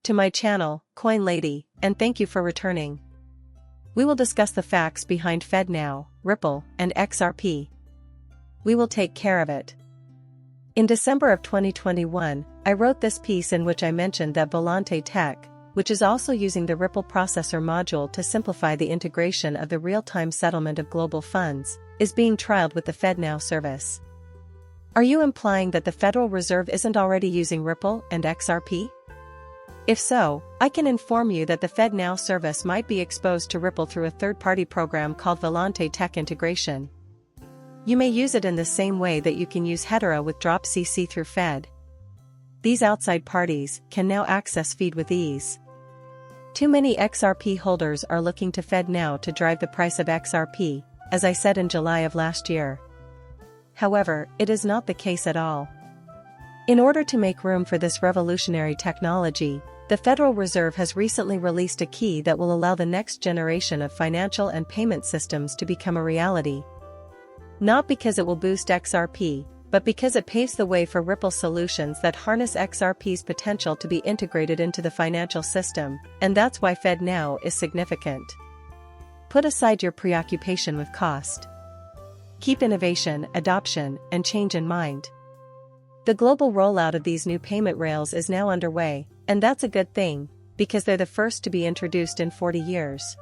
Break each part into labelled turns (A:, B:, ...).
A: to my channel, Coin Lady, and thank you for returning. We will discuss the facts behind Fednow, Ripple, and Xrp. We will take care of it. In December of 2021, I wrote this piece in which I mentioned that Volante Tech, which is also using the Ripple processor module to simplify the integration of the real-time settlement of global funds, is being trialed with the Fednow service. Are you implying that the Federal Reserve isn't already using Ripple and Xrp? If so, I can inform you that the Fednow service might be exposed to Ripple through a third-party program called Volante Tech Integration. You may use it in the same way that you can use Hedera with DropCC through Fed. These outside parties can now access Feed with ease. Too many Xrp holders are looking to Fednow to drive the price of Xrp, as I said in July of last year. However, it is not the case at all. In order to make room for this revolutionary technology, the Federal Reserve has recently released a key that will allow the next generation of financial and payment systems to become a reality. Not because it will boost Xrp, but because it paves the way for Ripple solutions that harness Xrp's potential to be integrated into the financial system, and that's why Fednow is significant. Put aside your preoccupation with cost. Keep innovation, adoption, and change in mind. The global rollout of these new payment rails is now underway, and that's a good thing, because they're the first to be introduced in 40 years.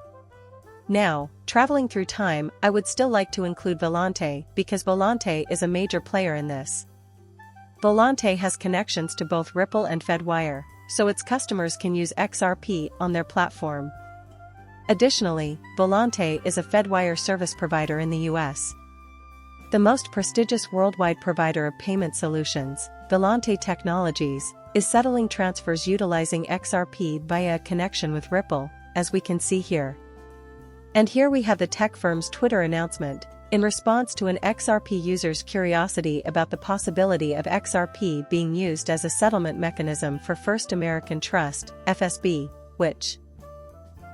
A: Now, traveling through time, I would still like to include Volante because Volante is a major player in this. Volante has connections to both Ripple and Fedwire, so its customers can use Xrp on their platform. Additionally, Volante is a Fedwire service provider in the US. The most prestigious worldwide provider of payment solutions, Volante Technologies, is settling transfers utilizing Xrp via a connection with Ripple, as we can see here. And here we have the tech firm's Twitter announcement, in response to an Xrp user's curiosity about the possibility of Xrp being used as a settlement mechanism for First American Trust, FSB, which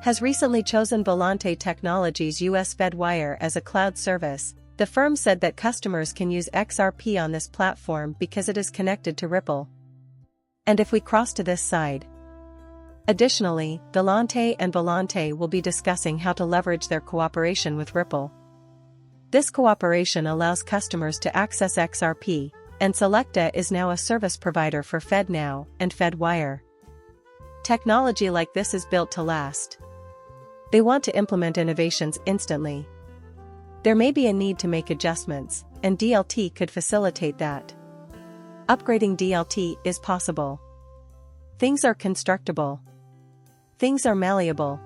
A: has recently chosen Volante Technologies' US Fedwire as a cloud service. The firm said that customers can use Xrp on this platform because it is connected to Ripple. And if we cross to this side. Additionally, Volante and Volante will be discussing how to leverage their cooperation with Ripple. This cooperation allows customers to access Xrp, and Selecta is now a service provider for Fednow and Fedwire. Technology like this is built to last. They want to implement innovations instantly. There may be a need to make adjustments, and DLT could facilitate that. Upgrading DLT is possible. Things are constructible. Things are malleable.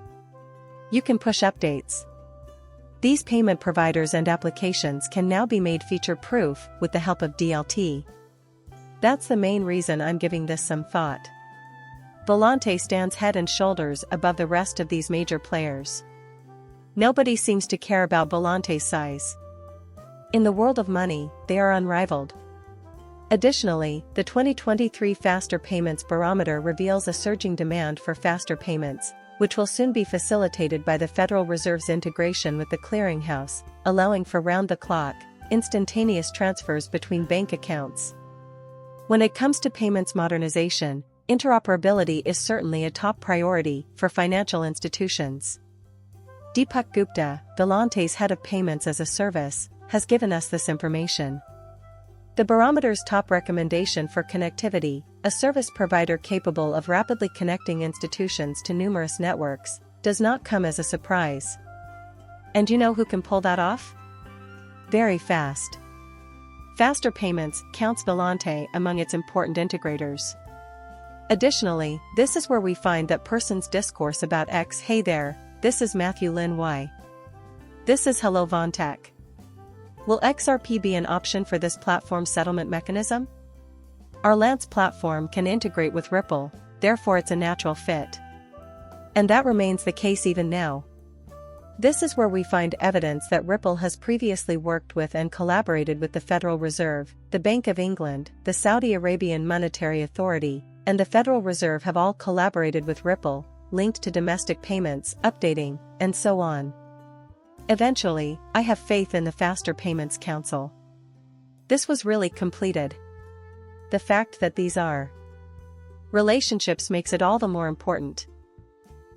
A: You can push updates. These payment providers and applications can now be made feature-proof with the help of DLT. That's the main reason I'm giving this some thought. Volante stands head and shoulders above the rest of these major players. Nobody seems to care about Volante's size. In the world of money, they are unrivaled. Additionally, the 2023 Faster Payments Barometer reveals a surging demand for faster payments, which will soon be facilitated by the Federal Reserve's integration with the clearinghouse, allowing for round-the-clock, instantaneous transfers between bank accounts. When it comes to payments modernization, interoperability is certainly a top priority for financial institutions. Deepak Gupta, Volante's head of payments as a service, has given us this information. The barometer's top recommendation for connectivity, a service provider capable of rapidly connecting institutions to numerous networks, does not come as a surprise. And you know who can pull that off? Very fast. Faster Payments counts Volante among its important integrators. Additionally, this is where we find that person's discourse about X. Hey there, this is Matthew Lin Y. This is Hello Vontech. Will Xrp be an option for this platform settlement mechanism? Our Lance platform can integrate with Ripple, therefore it's a natural fit. And that remains the case even now. This is where we find evidence that Ripple has previously worked with and collaborated with the Federal Reserve, the Bank of England, the Saudi Arabian Monetary Authority, and the Federal Reserve have all collaborated with Ripple, linked to domestic payments, updating, and so on. Eventually, I have faith in the Faster Payments Council. This was really completed. The fact that these are Relationships makes it all the more important.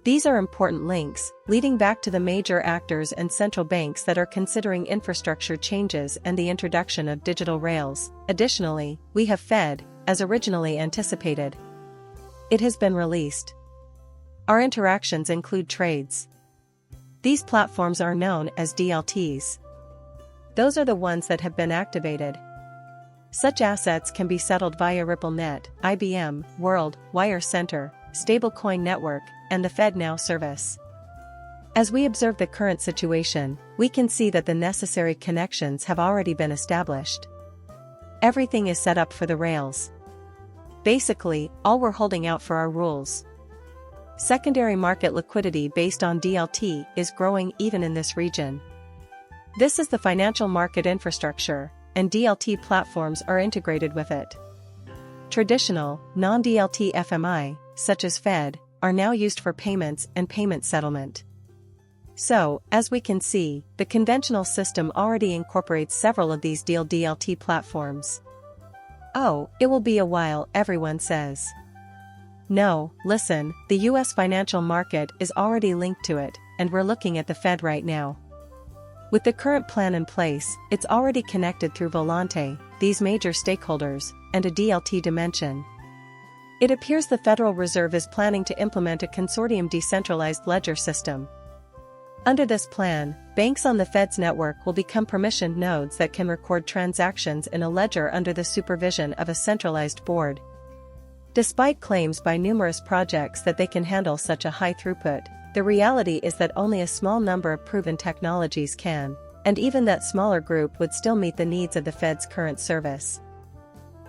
A: These are important links, leading back to the major actors and central banks that are considering infrastructure changes and the introduction of digital rails. Additionally, we have Fed, as originally anticipated. It has been released. Our interactions include trades. These platforms are known as DLTs. Those are the ones that have been activated. Such assets can be settled via RippleNet, IBM, World, Wire Center, Stablecoin Network, and the FedNow service. As we observe the current situation, we can see that the necessary connections have already been established. Everything is set up for the rails. Basically, all we're holding out for are rules. Secondary market liquidity based on DLT is growing even in this region. This is the financial market infrastructure, and DLT platforms are integrated with it. Traditional, non-DLT FMI, such as Fed, are now used for payments and payment settlement. So, as we can see, the conventional system already incorporates several of these DLT platforms. Oh, it will be a while, everyone says. No, listen, the US financial market is already linked to it, and we're looking at the Fed right now. With the current plan in place, it's already connected through Volante, these major stakeholders, and a DLT dimension. It appears the Federal Reserve is planning to implement a consortium decentralized ledger system. Under this plan, banks on the Fed's network will become permissioned nodes that can record transactions in a ledger under the supervision of a centralized board. Despite claims by numerous projects that they can handle such a high throughput, the reality is that only a small number of proven technologies can, and even that smaller group would still meet the needs of the Fed's current service.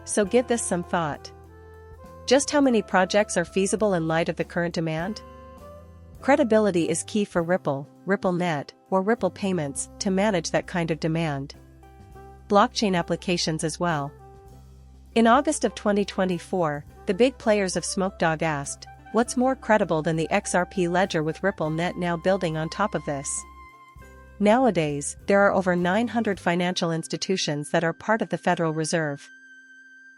A: So give this some thought. Just how many projects are feasible in light of the current demand? Credibility is key for Ripple, RippleNet, or Ripple Payments to manage that kind of demand. Blockchain applications as well. In August of 2024, the big players of Smokedog asked, what's more credible than the XRP ledger with RippleNet now building on top of this? Nowadays, there are over 900 financial institutions that are part of the Federal Reserve.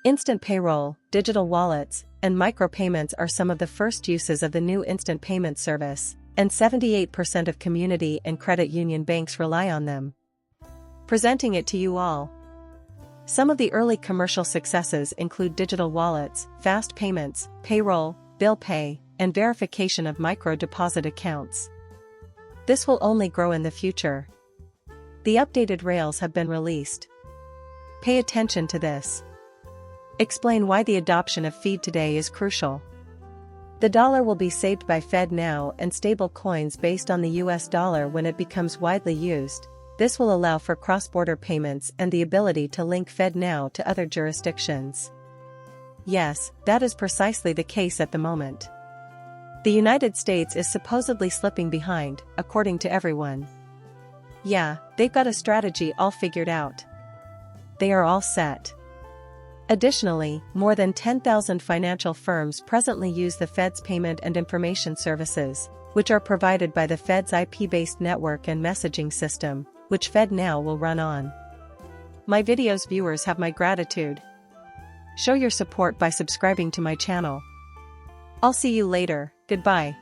A: Instant payroll, digital wallets, and micropayments are some of the first uses of the new instant payment service, and 78% of community and credit union banks rely on them. Presenting it to you all. Some of the early commercial successes include digital wallets, fast payments, payroll, bill pay, and verification of micro-deposit accounts. This will only grow in the future. The updated rails have been released. Pay attention to this. Explain why the adoption of Feed today is crucial. The dollar will be saved by FedNow and stable coins based on the US dollar when it becomes widely used. This will allow for cross-border payments and the ability to link FedNow to other jurisdictions. Yes, that is precisely the case at the moment. The United States is supposedly slipping behind, according to everyone. Yeah, they've got a strategy all figured out. They are all set. Additionally, more than 10,000 financial firms presently use the Fed's payment and information services, which are provided by the Fed's IP-based network and messaging system, which FedNow will run on. My video's viewers have my gratitude. Show your support by subscribing to my channel. I'll see you later, goodbye.